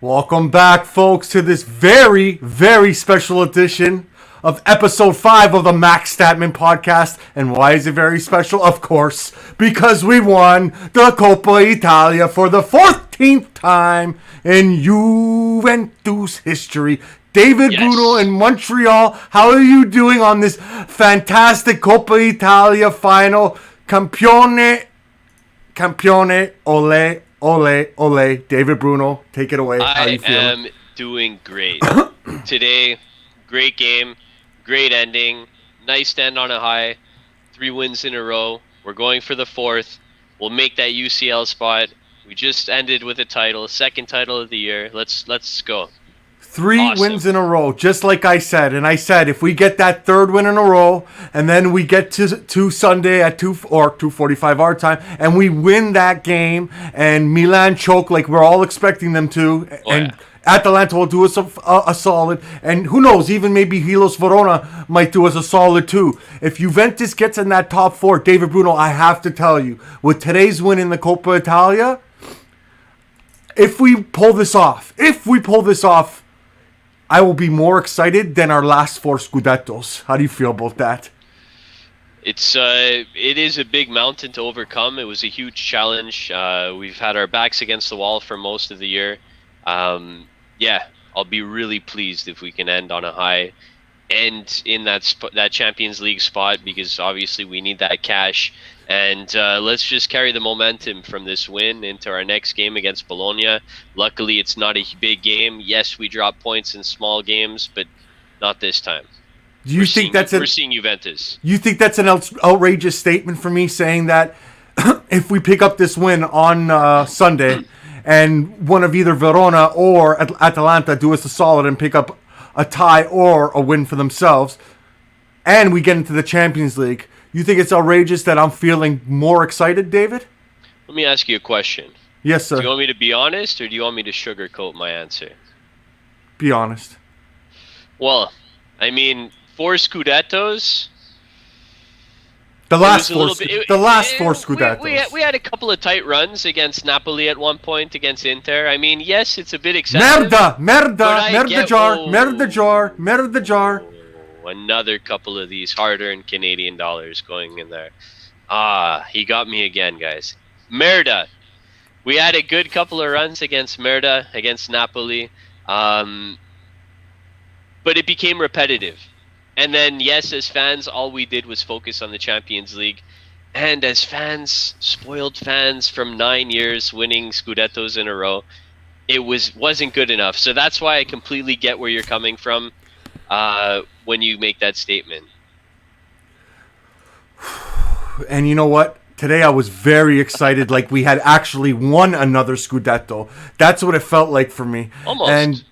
Welcome back, folks, to this very, very special edition of episode 5 of the Max Statman Podcast. And why is it very special? Of course, because we won the Coppa Italia for the 14th time in Juventus history. David Bruno in Montreal, how are you doing on this fantastic Coppa Italia final? Campione, ole. Ole, David Bruno, take it away. How you feeling? I am doing great. Today, great game, great ending, nice to end on a high, 3 wins in a row. We're going for the 4th. We'll make that UCL spot. We just ended with a title, second title of the year. Let's go. 3 wins in a row, just like I said. And I said, if we get that 3rd win in a row, and then we get to Sunday at 2:45 our time, and we win that game, and Milan choke like we're all expecting them to, Atalanta will do us a solid, and who knows, even maybe Hellas Verona might do us a solid too. If Juventus gets in that top 4, David Bruno, I have to tell you, with today's win in the Coppa Italia, if we pull this off, I will be more excited than our last 4 Scudettos. How do you feel about that? It is a big mountain to overcome. It was a huge challenge. We've had our backs against the wall for most of the year. I'll be really pleased if we can end on a high, end in that Champions League spot, because obviously we need that cash. And let's just carry the momentum from this win into our next game against Bologna. Luckily, it's not a big game. Yes, we drop points in small games, but not this time. We're seeing Juventus. You think that's an outrageous statement for me, saying that if we pick up this win on Sunday and one of either Verona or Atalanta do us a solid and pick up a tie or a win for themselves, and we get into the Champions League, you think it's outrageous that I'm feeling more excited, David? Let me ask you a question. Yes, sir. Do you want me to be honest, or do you want me to sugarcoat my answer? Be honest. Well, I mean, 4 Scudettos. The last 4 Scudettos. We had a couple of tight runs against Napoli at one point, against Inter. I mean, yes, it's a bit excessive. Merda jar. Another couple of these hard-earned Canadian dollars going in there. He got me again, guys. Merda. We had a good couple of runs against Merda, against Napoli. But it became repetitive. And then, yes, as fans, all we did was focus on the Champions League. And as fans, spoiled fans from 9 years winning Scudettos in a row, it wasn't good enough. So that's why I completely get where you're coming from when you make that statement. And you know what? Today I was very excited, like we had actually won another Scudetto. That's what it felt like for me. Almost.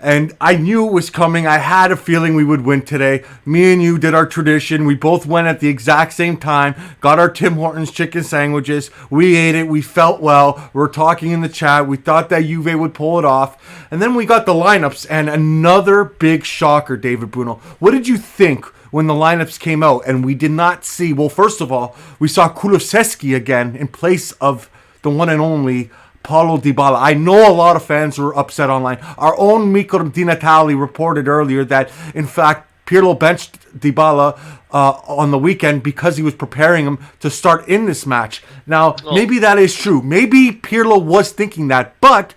And I knew it was coming. I had a feeling we would win today. Me and you did our tradition. We both went at the exact same time, got our Tim Hortons chicken sandwiches. We ate it. We felt well. We were talking in the chat. We thought that Juve would pull it off. And then we got the lineups, and another big shocker, David Bruno. What did you think when the lineups came out and we did not see? Well, first of all, we saw Kulusevski again in place of the one and only Paulo Dybala. I know a lot of fans were upset online. Our own Mico Di Natale reported earlier that, in fact, Pirlo benched Dybala on the weekend because he was preparing him to start in this match. Now, maybe that is true. Maybe Pirlo was thinking that, but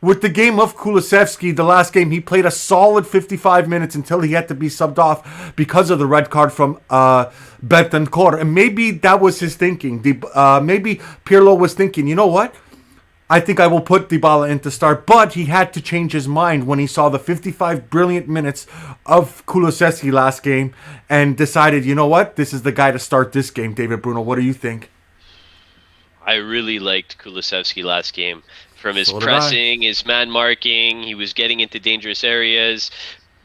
with the game of Kulusevski, the last game, he played a solid 55 minutes until he had to be subbed off because of the red card from Bentancur. And maybe that was his thinking. Maybe Pirlo was thinking, you know what? I think I will put Dybala in to start. But he had to change his mind when he saw the 55 brilliant minutes of Kulusevski last game and decided, you know what? This is the guy to start this game. David Bruno, what do you think? I really liked Kulusevski last game. From his pressing, his man marking, he was getting into dangerous areas.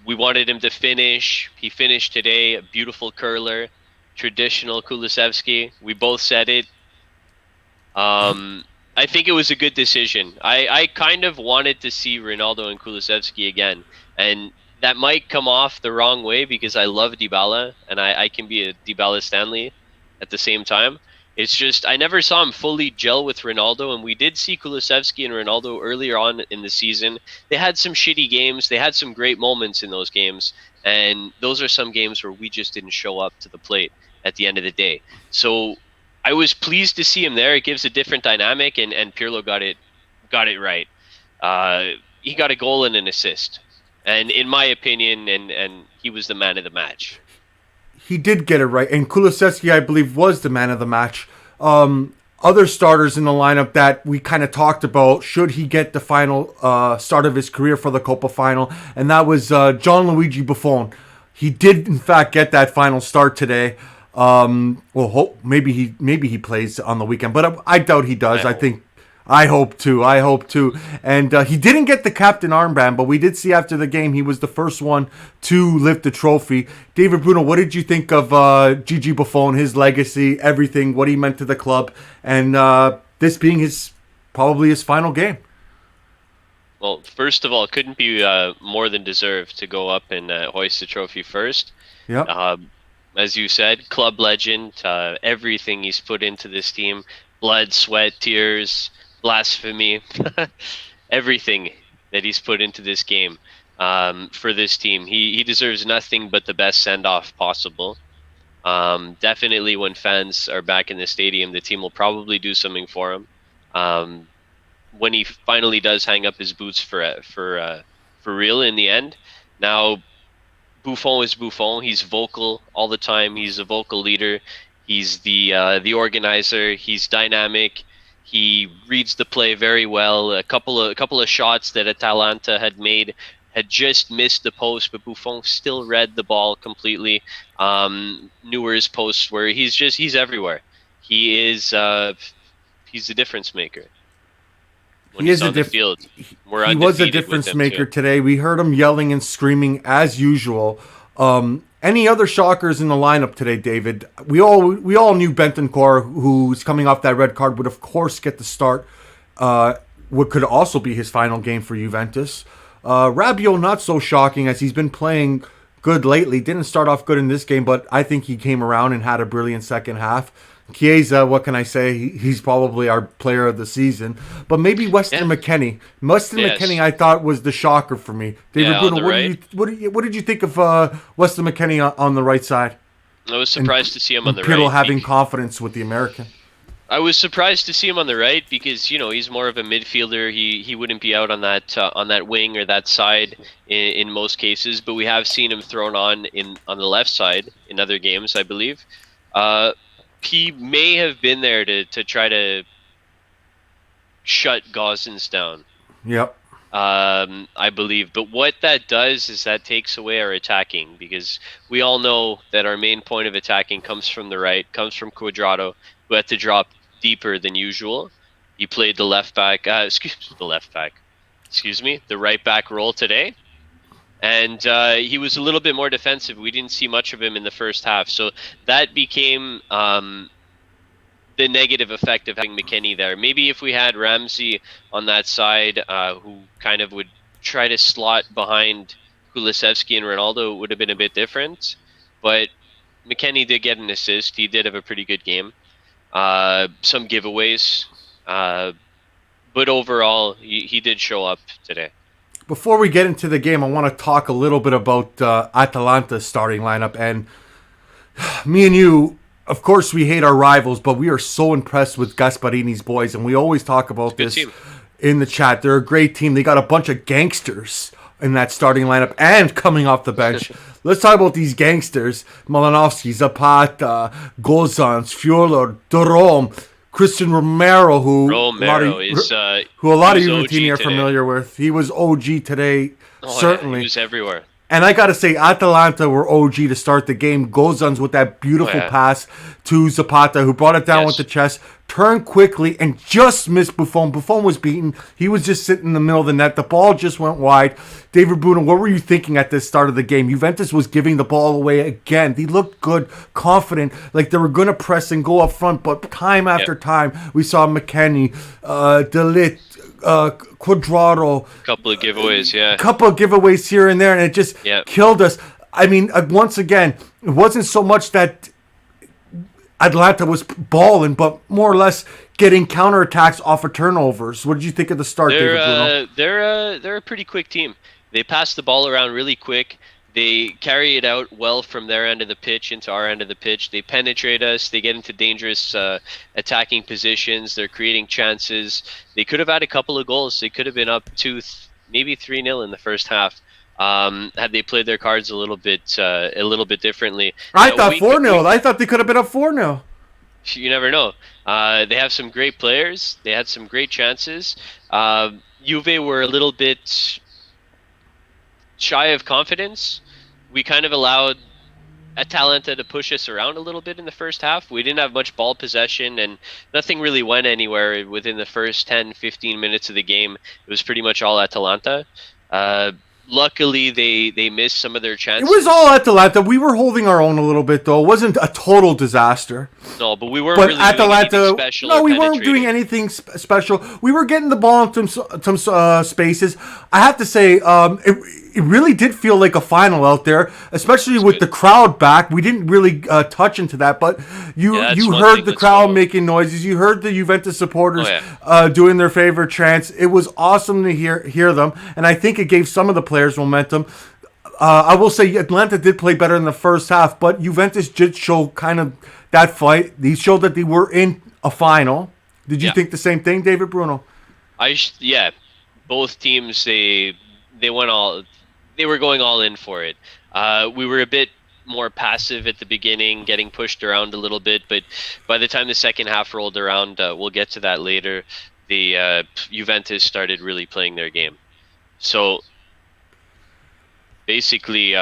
We wanted him to finish. He finished today, a beautiful curler, traditional Kulusevski. We both said it. I think it was a good decision. I kind of wanted to see Ronaldo and Kulusevski again. And that might come off the wrong way because I love Dybala and I can be a Dybala Stanley at the same time. It's just I never saw him fully gel with Ronaldo, and we did see Kulusevski and Ronaldo earlier on in the season. They had some shitty games. They had some great moments in those games, and those are some games where we just didn't show up to the plate at the end of the day. So I was pleased to see him there. It gives a different dynamic, and Pirlo got it right. He got a goal and an assist, and in my opinion, and he was the man of the match. He did get it right, and Kulusevski, I believe, was the man of the match. Other starters in the lineup that we kind of talked about, should he get the final start of his career for the Coppa final, and that was Gianluigi Buffon. He did, in fact, get that final start today. Maybe he plays on the weekend, but I doubt he does. I hope to. And he didn't get the captain armband, but we did see after the game he was the first one to lift the trophy. David Bruno, what did you think of Gigi Buffon, his legacy, everything, what he meant to the club, and this being probably his final game? Well, first of all, it couldn't be more than deserved to go up and hoist the trophy first. Yeah. As you said, club legend, everything he's put into this team, blood, sweat, tears, blasphemy, everything that he's put into this game for this team. He deserves nothing but the best send-off possible. Definitely when fans are back in the stadium, the team will probably do something for him. When he finally does hang up his boots for real in the end. Now, Buffon is Buffon. He's vocal all the time. He's a vocal leader. He's the organizer. He's dynamic. He reads the play very well. A couple of shots that Atalanta had made had just missed the post, but Buffon still read the ball completely. Knew where his posts were. He's everywhere. He's the difference maker. When he's on the field, he was a difference maker today. We heard him yelling and screaming as usual. Any other shockers in the lineup today, David? We all knew Bentancur, who's coming off that red card, would of course get the start. What could also be his final game for Juventus. Rabiot, not so shocking as he's been playing good lately. Didn't start off good in this game, but I think he came around and had a brilliant second half. Chiesa, what can I say? He's probably our player of the season. But maybe Weston McKennie. McKennie, I thought, was the shocker for me. David Bruno, what did you think of Weston McKennie on the right side? I was surprised to see him on the right. Pirlo having confidence with the American. I was surprised to see him on the right because he's more of a midfielder. He wouldn't be out on that wing or that side in most cases. But we have seen him thrown on the left side in other games, I believe. He may have been there to try to shut Gosens down. Yep. I believe. But what that does is that takes away our attacking, because we all know that our main point of attacking comes from the right, comes from Cuadrado, who had to drop deeper than usual. He played the right back role today. And he was a little bit more defensive. We didn't see much of him in the first half. So that became the negative effect of having McKennie there. Maybe if we had Ramsey on that side, who kind of would try to slot behind Kulusevski and Ronaldo, it would have been a bit different. But McKennie did get an assist. He did have a pretty good game. Some giveaways. But overall, he did show up today. Before we get into the game, I want to talk a little bit about Atalanta's starting lineup. And me and you, of course, we hate our rivals, but we are so impressed with Gasparini's boys. And we always talk about this in the chat. They're a great team. They got a bunch of gangsters in that starting lineup and coming off the bench. Let's talk about these gangsters. Malinovsky, Zapata, Gozans, Fiorlo, Durom, Christian Romero, who a lot of you team are familiar with. He was OG today, certainly. Yeah, he was everywhere. And I got to say, Atalanta were OG to start the game. Gozans with that beautiful pass to Zapata, who brought it down with the chest, turned quickly, and just missed Buffon. Buffon was beaten. He was just sitting in the middle of the net. The ball just went wide. David Bruno, what were you thinking at the start of the game? Juventus was giving the ball away again. They looked good, confident, like they were going to press and go up front, but time after time, we saw McKennie, Delit, Cuadrado. Couple of giveaways, yeah. Couple of giveaways here and there, and it just killed us. I mean, once again, it wasn't so much that Atlanta was balling, but more or less getting counterattacks off of turnovers. What did you think of the start, David Bruno? They're a pretty quick team. They pass the ball around really quick. They carry it out well from their end of the pitch into our end of the pitch. They penetrate us. They get into dangerous attacking positions. They're creating chances. They could have had a couple of goals. They could have been up 2, maybe 3-0 in the first half. Had they played their cards a little bit differently. I thought 4-0. I thought they could have been up 4-0. You never know. They have some great players. They had some great chances. Juve were a little bit shy of confidence. We kind of allowed Atalanta to push us around a little bit in the first half. We didn't have much ball possession, and nothing really went anywhere within the first 10, 15 minutes of the game. It was pretty much all Atalanta. Luckily, they missed some of their chances. It was all Atalanta. We were holding our own a little bit, though. It wasn't a total disaster. No, but we weren't really Atalanta, doing anything special. No, we weren't doing anything special. We were getting the ball into some spaces. I have to say, it really did feel like a final out there, especially with the crowd back. We didn't really touch into that, but you heard the crowd making noises. You heard the Juventus supporters doing their favorite chants. It was awesome to hear them, and I think it gave some of the players momentum. I will say Atlanta did play better in the first half, but Juventus did show kind of that fight. They showed that they were in a final. Did you think the same thing, David Bruno? Both teams they went all. They were going all in for it. We were a bit more passive at the beginning, getting pushed around a little bit, but by the time the second half rolled around, we'll get to that later, the Juventus started really playing their game. So basically,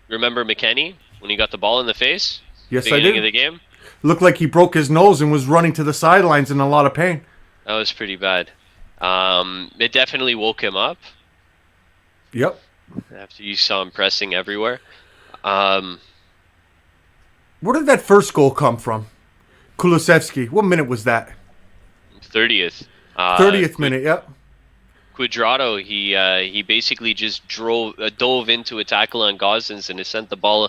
remember McKennie when he got the ball in the face? Yes, I did. Of the game? Looked like he broke his nose and was running to the sidelines in a lot of pain. That was pretty bad. It definitely woke him up. Yep. After you saw him pressing everywhere. Where did that first goal come from? Kulusevski. What minute was that? 30th. 30th minute, yep. Cuadrado, he basically just dove into a tackle on Gosens and sent the ball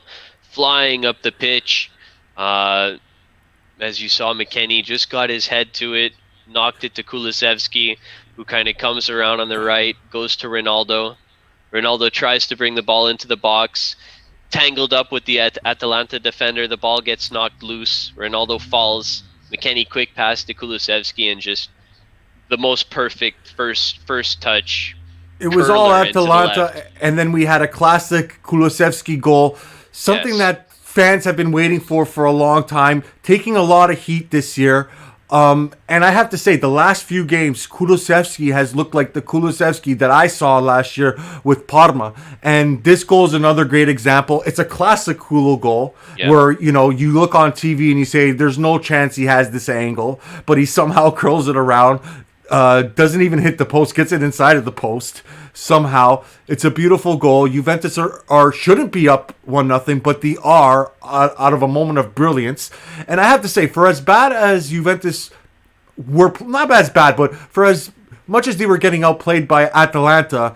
flying up the pitch. As you saw, McKennie just got his head to it, knocked it to Kulusevski, who kind of comes around on the right, goes to Ronaldo. Ronaldo tries to bring the ball into the box, tangled up with the Atalanta defender. The ball gets knocked loose. Ronaldo falls. McKennie quick pass to Kulusevski, and just the most perfect first touch. It was all Atalanta, and then we had a classic Kulusevski goal, something that fans have been waiting for a long time, taking a lot of heat this year. And I have to say, the last few games, Kulusevski has looked like the Kulusevski that I saw last year with Parma. And this goal is another great example. It's a classic Kulu goal where, you look on TV and you say, there's no chance he has this angle, but he somehow curls it around, doesn't even hit the post, gets it inside of the post. Somehow, it's a beautiful goal. Juventus shouldn't be up 1-0, but they are out of a moment of brilliance. And I have to say, for as bad as Juventus were, not as bad, but for as much as they were getting outplayed by Atalanta,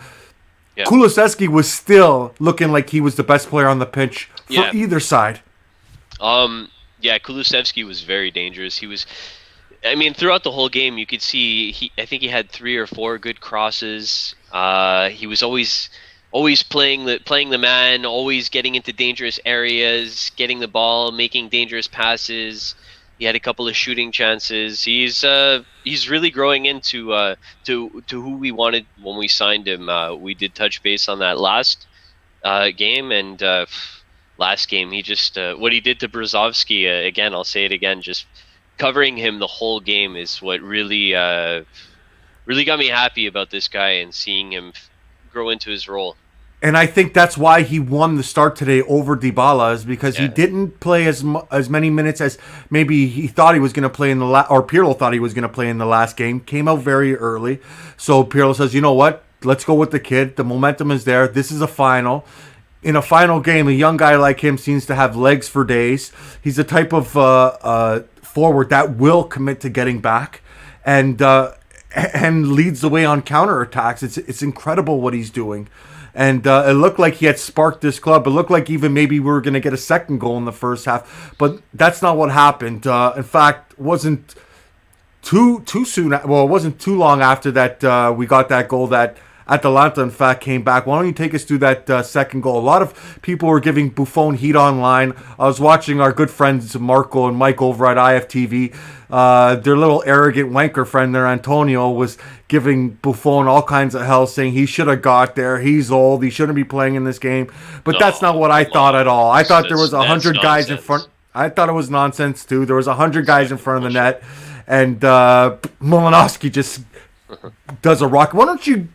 Kulusevski was still looking like he was the best player on the pitch for either side. Kulusevski was very dangerous. He was. I mean, throughout the whole game, you could see. I think he had 3 or 4 good crosses. He was always playing the man, always getting into dangerous areas, getting the ball, making dangerous passes. He had a couple of shooting chances. He's really growing into to who we wanted when we signed him. We did touch base on that last game, and last game he just what he did to Brzozowski. Again, I'll say it again, just covering him the whole game is what really got me happy about this guy and seeing him grow into his role. And I think that's why he won the start today over Dybala, is because he didn't play as many minutes as maybe he thought he was going to play in the or Pirlo thought he was going to play in the last game. Came out very early. So Pirlo says, you know what? Let's go with the kid. The momentum is there. This is a final. In a final game, a young guy like him seems to have legs for days. He's the type of forward that will commit to getting back and leads the way on counterattacks. It's incredible what he's doing. And it looked like he had sparked this club. It looked like even maybe we were going to get a second goal in the first half. But that's not what happened. In fact, it wasn't too soon. Well, it wasn't too long after that we got that goal that Atalanta, in fact, came back. Why don't you take us through that second goal? A lot of people were giving Buffon heat online. I was watching our good friends Marco and Mike over at IFTV. Their little arrogant wanker friend there, Antonio, was giving Buffon all kinds of hell, saying he should have got there. He's old. He shouldn't be playing in this game. But that's not what I thought at all. I thought there was 100 guys in front. I thought it was nonsense, too. There was 100 guys in front of the net. And Malinovsky just does a rock. Why don't you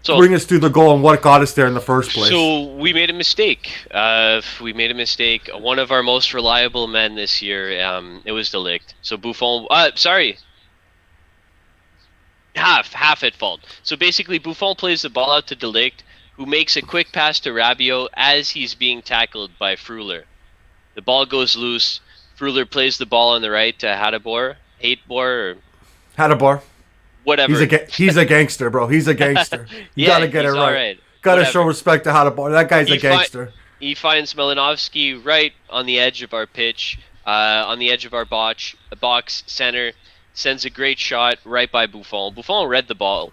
bring us through the goal and what got us there in the first place? So we made a mistake. One of our most reliable men this year, it was De Ligt. So Buffon, half at fault. So basically Buffon plays the ball out to De Ligt, who makes a quick pass to Rabiot as he's being tackled by Freuler. The ball goes loose. Freuler plays the ball on the right to Hateboer, whatever. He's a gangster, bro. He's a gangster. You gotta get it right. Gotta show respect to Hateboer. That guy's a gangster. He finds Malinovsky right on the edge of our pitch, on the edge of our box center, sends a great shot right by Buffon. Buffon read the ball.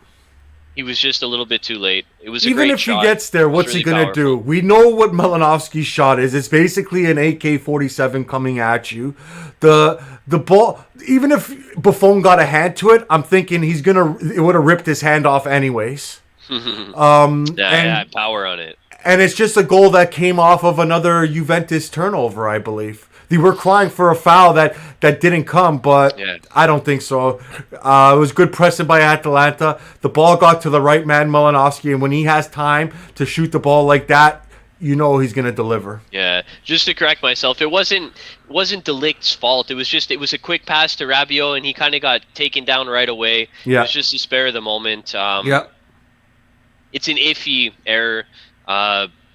He was just a little bit too late. It was even if he gets there, what's he gonna do? We know what Malinovsky's shot is. It's basically an AK-47 coming at you. The ball, even if Buffon got a hand to it, I'm thinking it would have ripped his hand off anyways. Had power on it. And it's just a goal that came off of another Juventus turnover, I believe. They were crying for a foul that didn't come, but I don't think so. It was good pressing by Atalanta. The ball got to the right man, Malinovsky, and when he has time to shoot the ball like that, you know he's going to deliver. Yeah, just to correct myself, it wasn't De Ligt's fault. It was a quick pass to Rabiot, and he kind of got taken down right away. Yeah. It was just a spare of the moment. It's an iffy error.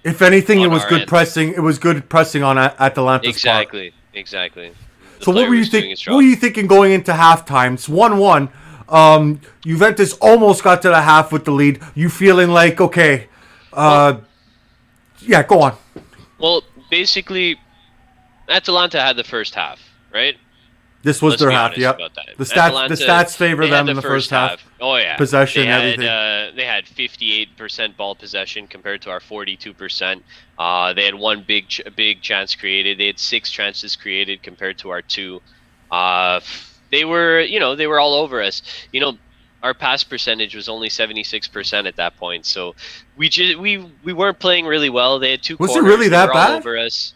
If anything, it was good pressing. It was good pressing on Atalanta's part. Exactly. So what were you thinking? What were you thinking going into halftime? It's 1-1. Juventus almost got to the half with the lead. You feeling like okay? Go on. Well, basically, Atalanta had the first half, right? This was their half, yep. The stats favor them in the first half. Oh, yeah. Possession, everything. They had 58% ball possession compared to our 42%. They had one big chance created. They had 6 chances created compared to our 2. They were all over us. Our pass percentage was only 76% at that point. So we weren't playing really well. They had 2 corners. Was it really that bad? All over us.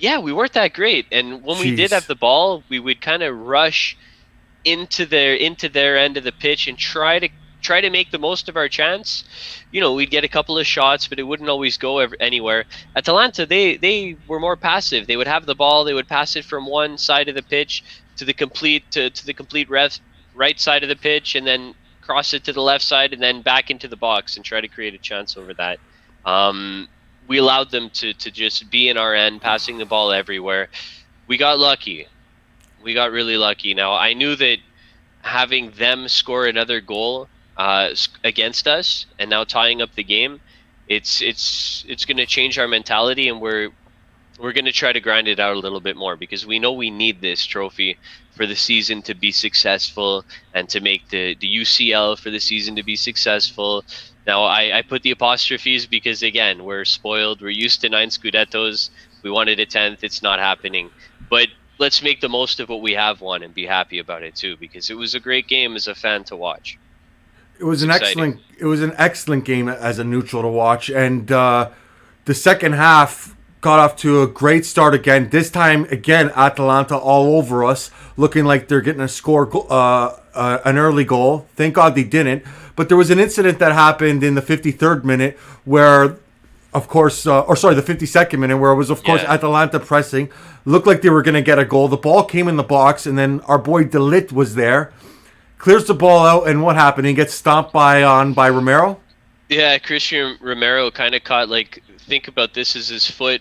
Yeah, we weren't that great, and when we did have the ball, we would kind of rush into their end of the pitch and try to make the most of our chance. We'd get a couple of shots, but it wouldn't always go anywhere. Atalanta, they were more passive. They would have the ball, they would pass it from one side of the pitch to the complete right side of the pitch, and then cross it to the left side, and then back into the box and try to create a chance over that. We allowed them to just be in our end, passing the ball everywhere. We got lucky. We got really lucky. Now, I knew that having them score another goal against us and now tying up the game, it's going to change our mentality, and we're going to try to grind it out a little bit more because we know we need this trophy for the season to be successful and to make the UCL for the season to be successful. Now, I put the apostrophes because, again, we're spoiled. We're used to 9 Scudettos. We wanted a 10th. It's not happening. But let's make the most of what we have won and be happy about it, too, because it was a great game as a fan to watch. It was an excellent game as a neutral to watch. And the second half got off to a great start again. This time, again, Atalanta all over us, looking like they're getting an early goal. Thank God they didn't. But there was an incident that happened in the 53rd minute where, of course, the 52nd minute where it was, of course, Atalanta pressing. Looked like they were going to get a goal. The ball came in the box, and then our boy De Ligt was there. Clears the ball out, and what happened? He gets stomped by Romero? Yeah, Christian Romero kind of caught, think about this as his foot,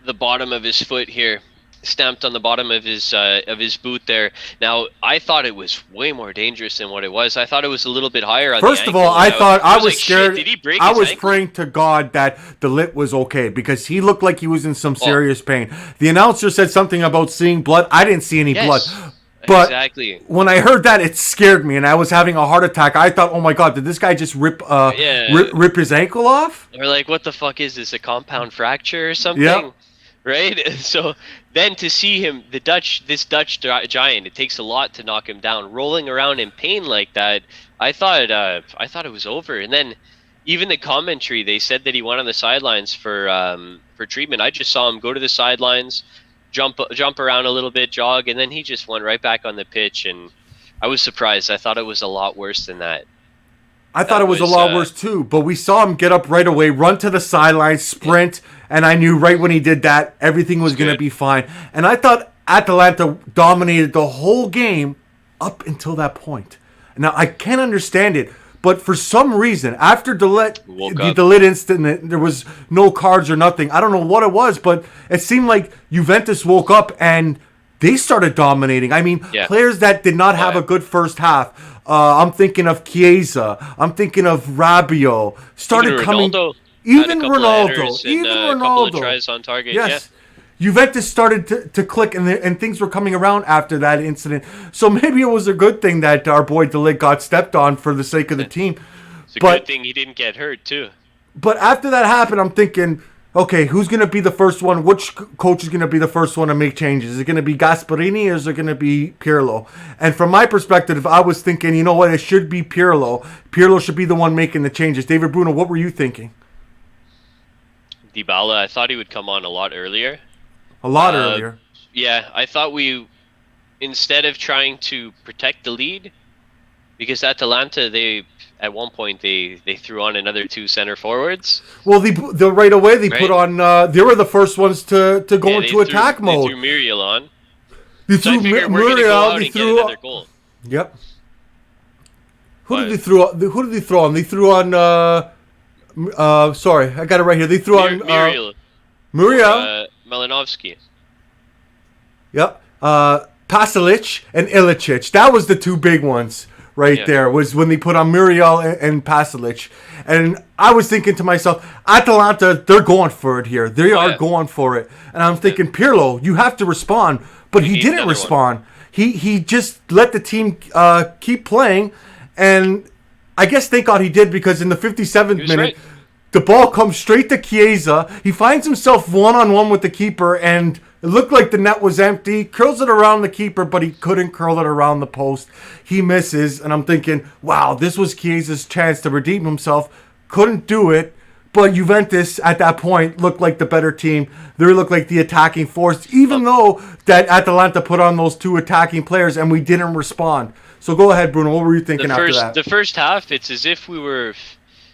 the bottom of his foot here. stamped on the bottom of his boot there. Now, I thought it was way more dangerous than what it was. I thought it was a little bit higher on First the of ankle. all, I thought I was like, scared. Shit, did he break I his was ankle? praying to God that the lit was okay because he looked like he was in some Oh. serious pain. The announcer said something about seeing blood. I didn't see any blood. Yes, But exactly. when I heard that, it scared me, and I was having a heart attack. I thought, "Oh my God, did this guy just Yeah. rip his ankle off?" Or like, what the fuck is this? A compound fracture or something? Yep. Right? So then to see him, this Dutch giant, it takes a lot to knock him down. Rolling around in pain like that, I thought it was over. And then even the commentary, they said that he went on the sidelines for treatment. I just saw him go to the sidelines, jump around a little bit, jog, and then he just went right back on the pitch. And I was surprised. I thought it was a lot worse than that. I thought it was a lot worse too, but we saw him get up right away, run to the sidelines, sprint, and I knew right when he did that, everything was going to be fine. And I thought Atalanta dominated the whole game up until that point. Now, I can't understand it, but for some reason, after the lit incident, there was no cards or nothing. I don't know what it was, but it seemed like Juventus woke up and they started dominating. I mean, players that did not have a good first half. I'm thinking of Chiesa. I'm thinking of Rabiot. Started coming. Even Ronaldo. Even Ronaldo. Couple of tries on target. Yes. Juventus started to click, and things were coming around after that incident. So maybe it was a good thing that our boy De Ligt got stepped on for the sake of the team. It's a good thing he didn't get hurt, too. But after that happened, I'm thinking, okay, who's going to be the first one? Which coach is going to be the first one to make changes? Is it going to be Gasperini or is it going to be Pirlo? And from my perspective, I was thinking, you know what, it should be Pirlo. Pirlo should be the one making the changes. David Bruno, what were you thinking? Dybala, I thought he would come on a lot earlier. A lot earlier. Yeah, I thought instead of trying to protect the lead, because Atalanta, at one point they threw on another two center forwards. Well, right away they put on. They were the first ones to go into attack mode. They threw Muriel on. They threw Muriel. They threw another goal. Yep. Who did they throw on? They threw on. Sorry, I got it right here. They threw on Muriel. Malinovsky. Yep. Pasalic and Ilicic. That was the two big ones there, was when they put on Muriel and Pasalic. And I was thinking to myself, Atalanta, they're going for it here. They are going for it. And I'm thinking, Pirlo, you have to respond. But he didn't respond. He just let the team keep playing. And I guess thank God he did, because in the 57th minute, the ball comes straight to Chiesa. He finds himself one-on-one with the keeper, and it looked like the net was empty. Curls it around the keeper, but he couldn't curl it around the post. He misses, and I'm thinking, wow, this was Chiesa's chance to redeem himself. Couldn't do it, but Juventus at that point looked like the better team. They looked like the attacking force, even though that Atalanta put on those two attacking players, and we didn't respond. So go ahead, Bruno. What were you thinking after that? The first half, it's as if we were...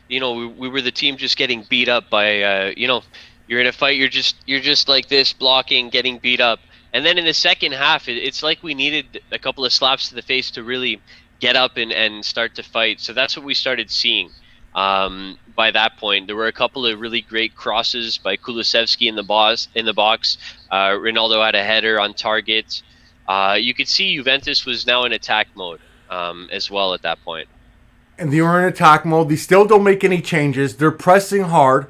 we were the team just getting beat up by, you're in a fight, you're just like this, blocking, getting beat up. And then in the second half, it's like we needed a couple of slaps to the face to really get up and start to fight. So that's what we started seeing by that point. There were a couple of really great crosses by Kulusevski in the box. Ronaldo had a header on target. You could see Juventus was now in attack mode as well at that point. And they were in attack mode. They still don't make any changes. They're pressing hard.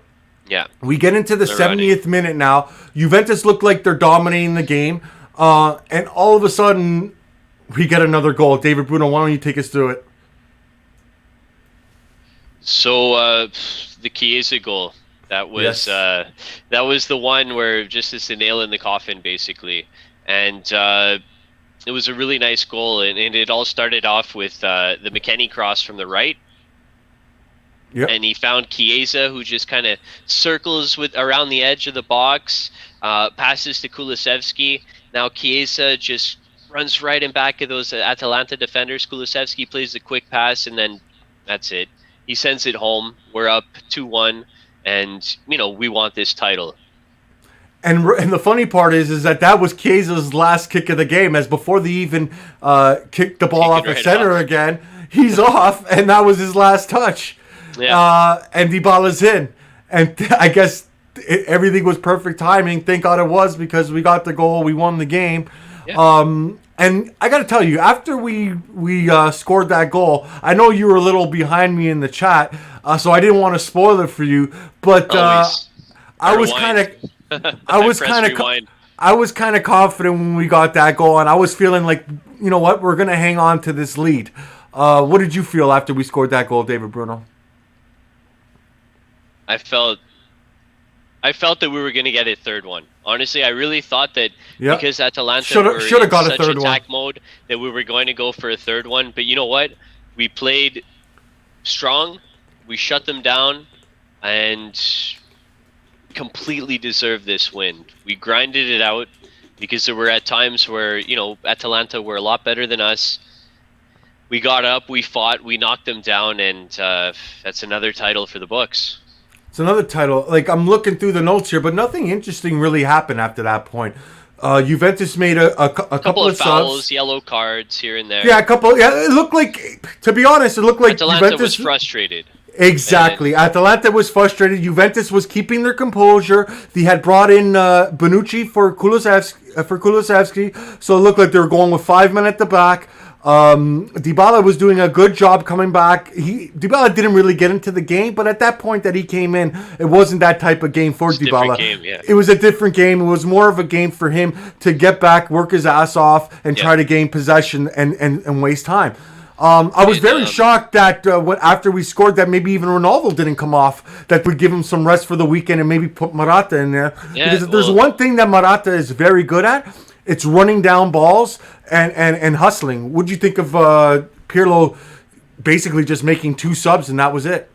Yeah. We get into the 70th minute now. Juventus look like they're dominating the game. And all of a sudden, we get another goal. David Bruno, why don't you take us through it? So, the Chiesa goal. That was the one where just it's a nail in the coffin, basically. And it was a really nice goal, and it all started off with the McKennie cross from the right. Yep. And he found Chiesa, who just kind of circles around the edge of the box, passes to Kulusevski. Now Chiesa just runs right in back of those Atalanta defenders. Kulusevski plays the quick pass, and then that's it. He sends it home. We're up 2-1, and we want this title. And the funny part is that was Chiesa's last kick of the game, as before they even kicked the ball off the center again, he's off, and that was his last touch. Yeah. And Dybala's in. And I guess everything was perfect timing. Thank God it was, because we got the goal. We won the game. Yeah. And I got to tell you, after we scored that goal, I know you were a little behind me in the chat, so I didn't want to spoil it for you. But I was kind of, I was kind of confident when we got that goal, and I was feeling like, you know what, we're gonna hang on to this lead. What did you feel after we scored that goal, David Bruno? I felt that we were going to get a third one. Honestly, I really thought that because Atalanta were in got such a third attack mode that we were going to go for a third one. But you know what? We played strong. We shut them down and completely deserved this win. We grinded it out because there were at times where, Atalanta were a lot better than us. We got up, we fought, we knocked them down, and that's another title for the books. It's another title. Like, I'm looking through the notes here, but nothing interesting really happened after that point. Juventus made a couple of fouls, subs. yellow cards here and there. Yeah, a couple. Yeah, it looked like, to be honest, Atalanta Juventus was frustrated. Exactly. Atalanta was frustrated. Juventus was keeping their composure. They had brought in Bonucci for Kulusevski, so it looked like they were going with 5 men at the back. Dybala was doing a good job coming back. Dybala didn't really get into the game, but at that point that he came in, it wasn't that type of game for Dybala. It was a different game. It was more of a game for him to get back, work his ass off, and try to gain possession and waste time. I was very shocked that after we scored that maybe even Ronaldo didn't come off, that would give him some rest for the weekend and maybe put Morata in there. Because if there's one thing that Morata is very good at, it's running down balls and hustling. What'd you think of Pirlo basically just making 2 subs and that was it?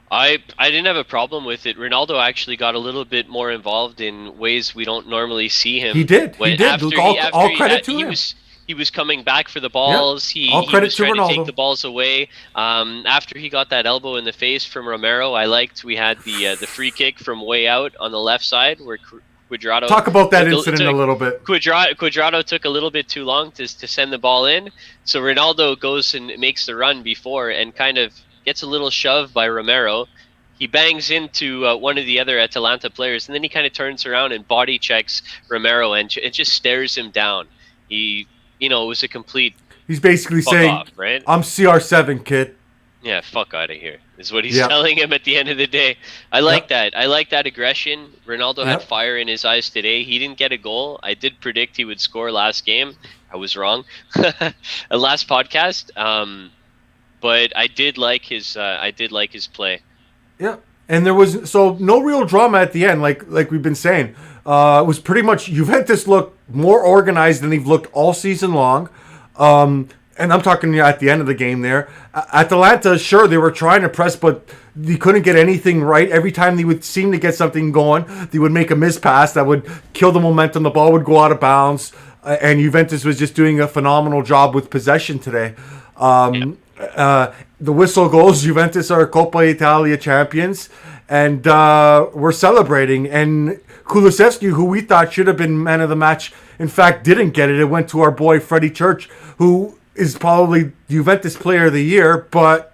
I didn't have a problem with it. Ronaldo actually got a little bit more involved in ways we don't normally see him. He did. All credit to him. He was coming back for the balls. Yep. He was trying to take the balls away. After he got that elbow in the face from Romero, I liked we had the free kick from way out on the left side where Cuadrado... Talk about that incident a little bit. Cuadrado took a little bit too long to send the ball in. So Ronaldo goes and makes the run before and kind of gets a little shove by Romero. He bangs into one of the other Atalanta players, and then he kind of turns around and body checks Romero and just stares him down. It was a complete... He's basically saying, off, right? I'm CR7, kid. Yeah, fuck out of here, is what he's telling him at the end of the day. I like that. I like that aggression. Ronaldo had fire in his eyes today. He didn't get a goal. I did predict he would score last game. I was wrong. Last podcast. But I did like his play. Yeah. And there was no real drama at the end, like we've been saying. It was pretty much Juventus looked more organized than they've looked all season long. And I'm talking at the end of the game there. Atalanta, sure, they were trying to press, but they couldn't get anything right. Every time they would seem to get something going, they would make a mispass that would kill the momentum. The ball would go out of bounds. And Juventus was just doing a phenomenal job with possession today. The whistle goes, Juventus are Coppa Italia champions. And we're celebrating. And Kulusevski, who we thought should have been man of the match, in fact, didn't get it. It went to our boy Freddie Church, who is probably Juventus Player of the Year. But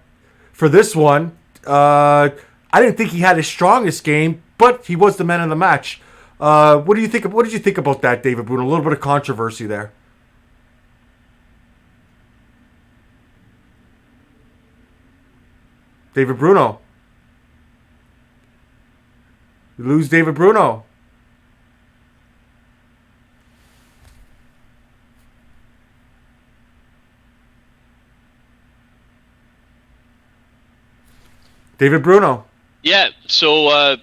for this one, I didn't think he had his strongest game, but he was the man of the match. What do you think? What did you think about that, David Bruno? A little bit of controversy there. David Bruno. You lose David Bruno. David Bruno. Yeah, so,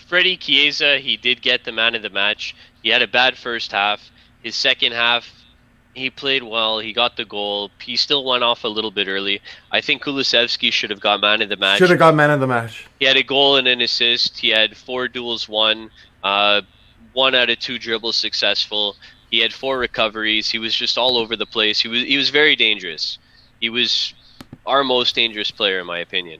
Freddie Chiesa, he did get the man of the match. He had a bad first half. His second half, he played well. He got the goal. He still went off a little bit early. I think Kulusevski should have got man of the match. Should have got man of the match. He had a goal and an assist. He had 4 duels won. 1 out of 2 dribbles successful. He had 4 recoveries. He was just all over the place. He was very dangerous. He was our most dangerous player, in my opinion.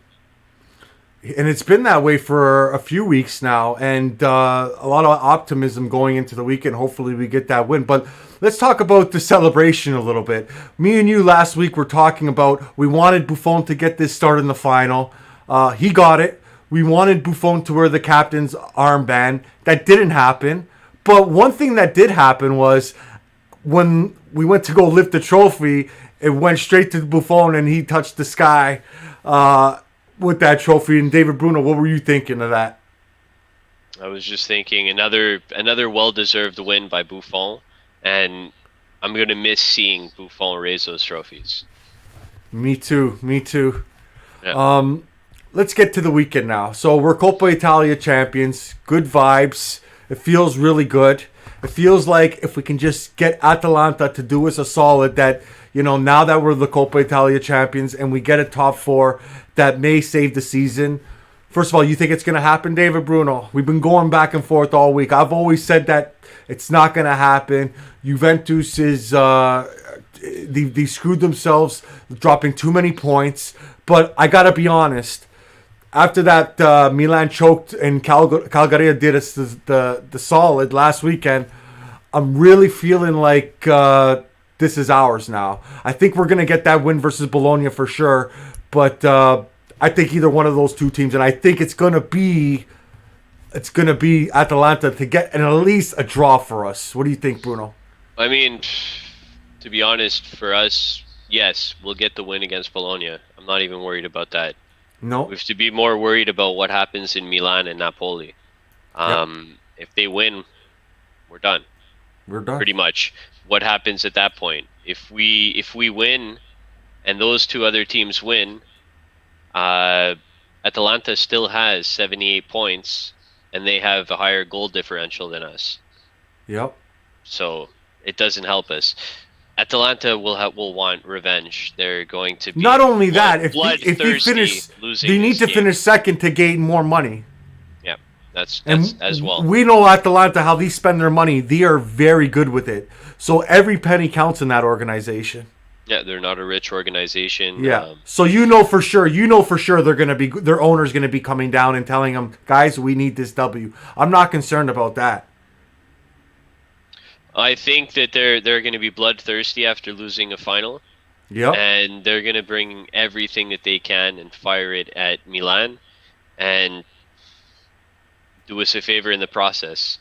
And it's been that way for a few weeks now, and a lot of optimism going into the weekend. Hopefully we get that win. But let's talk about the celebration a little bit. Me and you last week were talking about we wanted Buffon to get this start in the final. He got it. We wanted Buffon to wear the captain's armband. That didn't happen. But one thing that did happen was when we went to go lift the trophy, it went straight to Buffon and he touched the sky with that trophy. And David Bruno, what were you thinking of that? I was just thinking another well-deserved win by Buffon, and I'm gonna miss seeing Buffon raise those trophies. Me too. Yeah. Let's get to the weekend now. So we're Coppa Italia champions. Good vibes. It feels really good. It feels like if we can just get Atalanta to do us a solid, that, now that we're the Coppa Italia champions and we get a top 4, that may save the season. First of all, you think it's going to happen, David Bruno? We've been going back and forth all week. I've always said that it's not going to happen. Juventus is they screwed themselves, dropping too many points. But I got to be honest. After that, Milan choked and Calgary did us the solid last weekend. I'm really feeling like this is ours now. I think we're going to get that win versus Bologna for sure. But I think either one of those two teams, and I think it's going to be Atalanta to get at least a draw for us. What do you think, Bruno? I mean, to be honest, for us, yes, we'll get the win against Bologna. I'm not even worried about that. No. We have to be more worried about what happens in Milan and Napoli. If they win, we're done. We're done. Pretty much. What happens at that point? If we win, and those two other teams win, Atalanta still has 78 points, and they have a higher goal differential than us. Yep. So it doesn't help us. Atalanta will want revenge. They're going to be not only that. If they finish, losing they need to game. finish second to gain more money. Yeah, that's and as well. We know Atalanta how they spend their money. They are very good with it. So every penny counts in that organization. Yeah, they're not a rich organization. Yeah. So for sure they're gonna be, their owner's gonna be coming down and telling them, guys, we need this W. I'm not concerned about that. I think that they're going to be bloodthirsty after losing a final. Yep. And they're going to bring everything that they can and fire it at Milan and do us a favor in the process.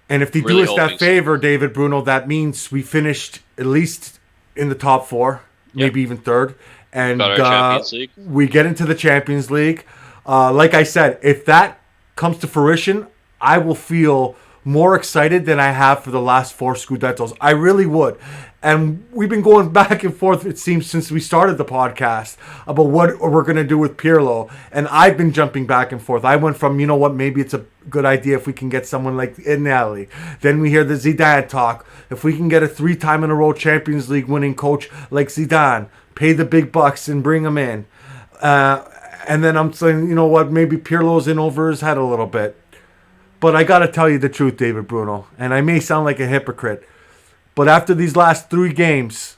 And if they do us that favor, David Bruno, that means we finished at least in the top 4, maybe even third. And got our Champions League. We get into the Champions League. Like I said, if that comes to fruition, I will feel more excited than I have for the last 4 Scudettos. I really would. And we've been going back and forth, it seems, since we started the podcast about what we're going to do with Pirlo. And I've been jumping back and forth. I went from, maybe it's a good idea if we can get someone like Italia. Then we hear the Zidane talk. If we can get a 3-time-in-a-row Champions League winning coach like Zidane, pay the big bucks and bring him in. And then I'm saying, maybe Pirlo's in over his head a little bit. But I got to tell you the truth, David Bruno, and I may sound like a hypocrite, but after these last 3 games,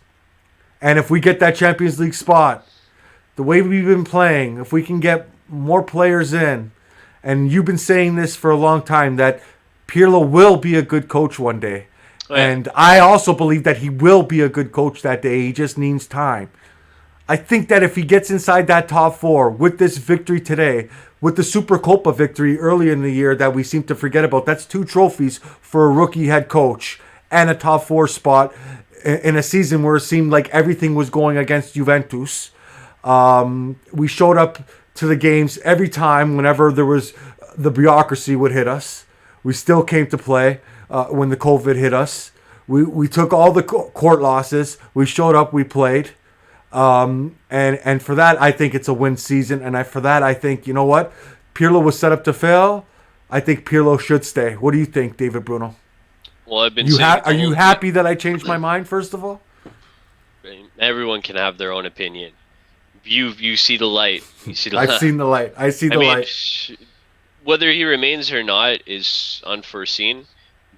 and if we get that Champions League spot, the way we've been playing, if we can get more players in, and you've been saying this for a long time, that Pirlo will be a good coach one day. Oh, yeah. And I also believe that he will be a good coach that day. He just needs time. I think that if he gets inside that top 4 with this victory today, with the Super Coppa victory earlier in the year that we seem to forget about, that's 2 trophies for a rookie head coach and a top 4 spot in a season where it seemed like everything was going against Juventus. We showed up to the games every time whenever there was the bureaucracy would hit us. We still came to play when the COVID hit us. We took all the court losses. We showed up, we played. And for that, I think it's a win season. And for that, I think, you know what? Pirlo was set up to fail. I think Pirlo should stay. What do you think, David Bruno? Well, I've been saying... Are you happy that I changed my mind, first of all? Everyone can have their own opinion. You see the light. You see the I've seen the light. I see the light. Whether he remains or not is unforeseen,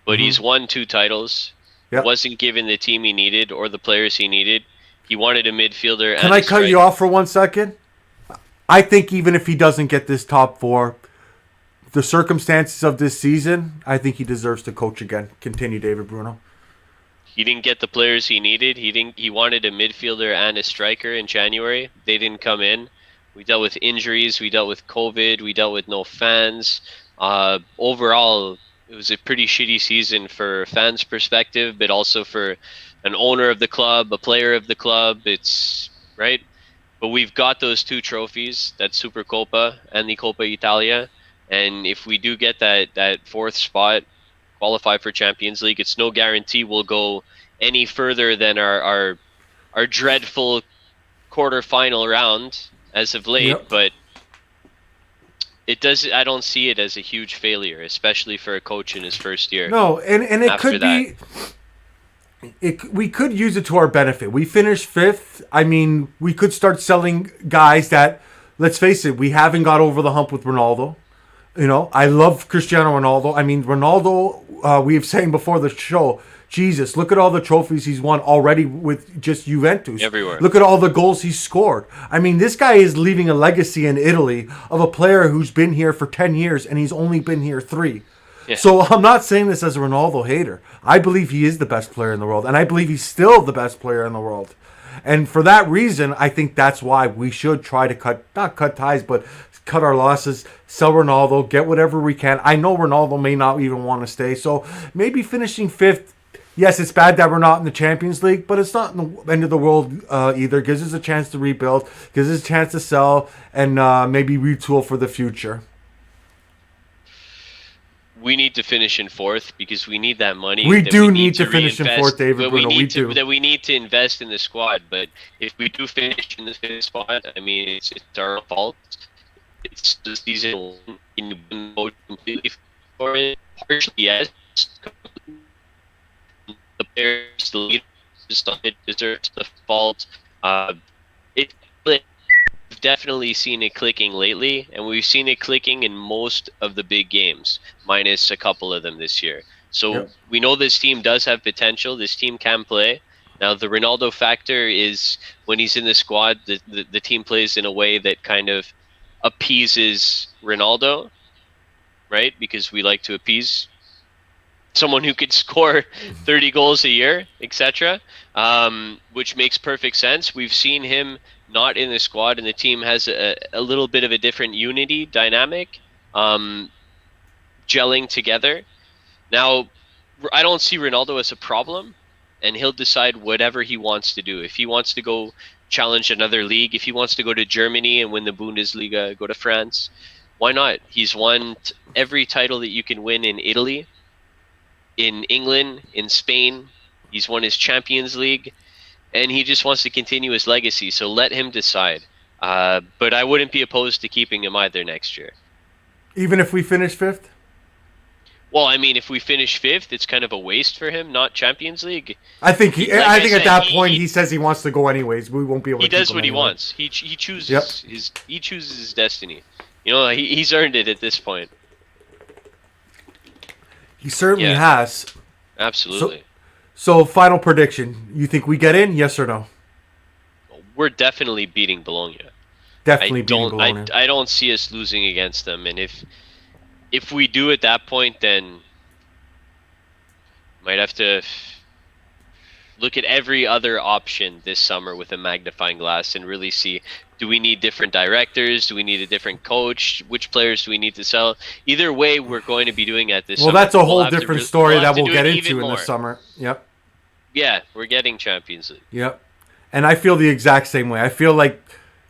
but he's won 2 titles. Yep. Wasn't given the team he needed or the players he needed. He wanted a midfielder. Can I cut you off for 1 second? I think even if he doesn't get this top 4, the circumstances of this season, I think he deserves to coach again. Continue, David Bruno. He didn't get the players he needed. He wanted a midfielder and a striker in January. They didn't come in. We dealt with injuries. We dealt with COVID. We dealt with no fans. Overall, it was a pretty shitty season for fans' perspective, but also for an owner of the club, a player of the club. It's right. But we've got those two trophies, that Super Coppa and the Coppa Italia. And if we do get that fourth spot, qualify for Champions League, it's no guarantee we'll go any further than our dreadful quarterfinal round as of late. Yep. But it does. I don't see it as a huge failure, especially for a coach in his first year. No, and it After could that. be. We could use it to our benefit. We finished fifth. I mean, we could start selling guys that, let's face it, we haven't got over the hump with Ronaldo. You know, I love Cristiano Ronaldo. I mean, Ronaldo, we have saying before the show, Jesus, look at all the trophies he's won already with just Juventus. Everywhere. Look at all the goals he's scored. I mean, this guy is leaving a legacy in Italy of a player who's been here for 10 years and he's only been here 3. Yeah. So I'm not saying this as a Ronaldo hater. I believe he is the best player in the world, and I believe he's still the best player in the world. And for that reason, I think that's why we should try to not cut ties, but cut our losses, sell Ronaldo, get whatever we can. I know Ronaldo may not even want to stay, so maybe finishing fifth. Yes, it's bad that we're not in the Champions League, but it's not in the end of the world either. Gives us a chance to rebuild, gives us a chance to sell, and maybe retool for the future. We need to finish in fourth because we need that money. We that do need to finish in reinvest, fourth, David but Bruno. We to, do. That we need to invest in the squad. But if we do finish in the fifth spot, I mean, it's our fault. It's the season in completely for it. Partially, yes. The players, the leaders, it deserves the fault. It. We've definitely seen it clicking lately, and we've seen it clicking in most of the big games, minus a couple of them this year. So Yep. we know this team does have potential. This team can play. Now, the Ronaldo factor is when he's in the squad, the team plays in a way that kind of appeases Ronaldo, right? Because we like to appease someone who could score 30 goals a year, etc., which makes perfect sense. We've seen him not in the squad, and the team has a little bit of a different unity dynamic, gelling together. Now, I don't see Ronaldo as a problem, and he'll decide whatever he wants to do. If he wants to go challenge another league, if he wants to go to Germany and win the Bundesliga, go to France, why not? He's won every title that you can win in Italy, in England, in Spain. He's won his Champions League, and he just wants to continue his legacy. So let him decide. But I wouldn't be opposed to keeping him either next year. Even if we finish fifth? Well, I mean, if we finish fifth, it's kind of a waste for him, not Champions League. I think Like I I think said, at that he- point he- he says he wants to go anyways. We won't be able to He keep does him what he anyway. wants. He chooses Yep. he chooses his destiny. You know, he's earned it at this point. He certainly Yeah. has. Absolutely. So final prediction. You think we get in? Yes or no? We're definitely beating Bologna. Definitely beating Bologna. I don't see us losing against them, and if we do at that point, then might have to look at every other option this summer with a magnifying glass and really see, do we need different directors? Do we need a different coach? Which players do we need to sell? Either way, we're going to be doing it this Well, summer. that's a We'll whole have to different re- story we'll have that to we'll do get it into even in the more. summer. Yep. Yeah, we're getting Champions League. Yep. And I feel the exact same way. I feel like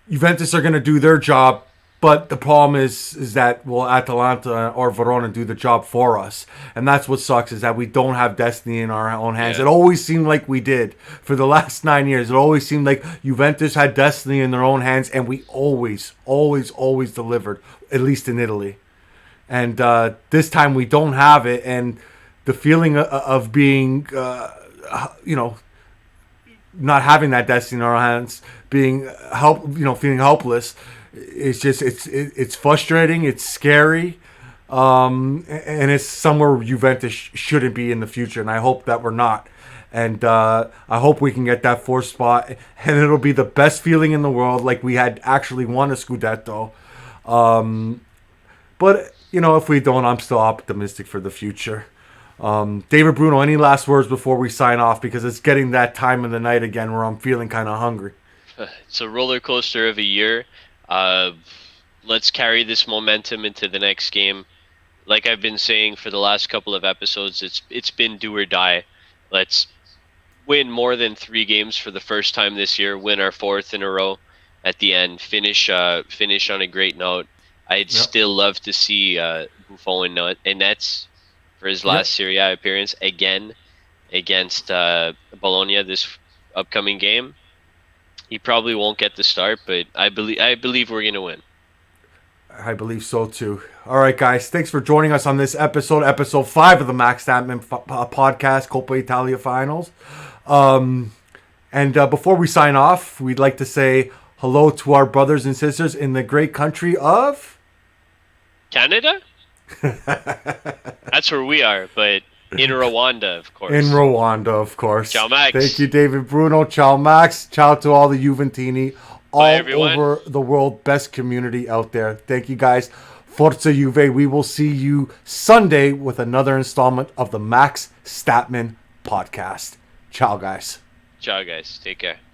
Juventus are going to do their job, but the problem is that will Atalanta or Verona do the job for us? And that's what sucks, is that we don't have destiny in our own hands. Yeah. It always seemed like we did for the last 9 years. It always seemed like Juventus had destiny in their own hands, and we always delivered, at least in Italy. And this time we don't have it, and the feeling of being, not having that destiny in our hands, feeling helpless. It's just it's frustrating. It's scary, and it's somewhere Juventus shouldn't be in the future. And I hope that we're not. And I hope we can get that fourth spot, and it'll be the best feeling in the world, like we had actually won a Scudetto. But if we don't, I'm still optimistic for the future. David Bruno, any last words before we sign off? Because it's getting that time of the night again where I'm feeling kind of hungry. It's a roller coaster of a year. Uh, let's carry this momentum into the next game. Like I've been saying for the last couple of episodes, it's been do or die. Let's win more than 3 games for the first time this year. Win our 4th in a row at the end. Finish on a great note. I'd Yep. still love to see Buffon in nets for his Yep. last Serie A appearance again against Bologna this upcoming game. He probably won't get the start, but I believe we're gonna win. I believe so too. All right, guys. Thanks for joining us on this episode 5 of the Max Statman podcast, Coppa Italia Finals. And before we sign off, we'd like to say hello to our brothers and sisters in the great country of Canada? That's where we are, but in Rwanda, of course. in Rwanda, of course. Ciao, Max. Thank you, David Bruno. Ciao, Max. Ciao to all the Juventini all Bye, everyone. over the world. Best community out there. Thank you, guys. Forza Juve. We will see you Sunday with another installment of the Max Statman podcast. Ciao, guys. Ciao, guys. Take care.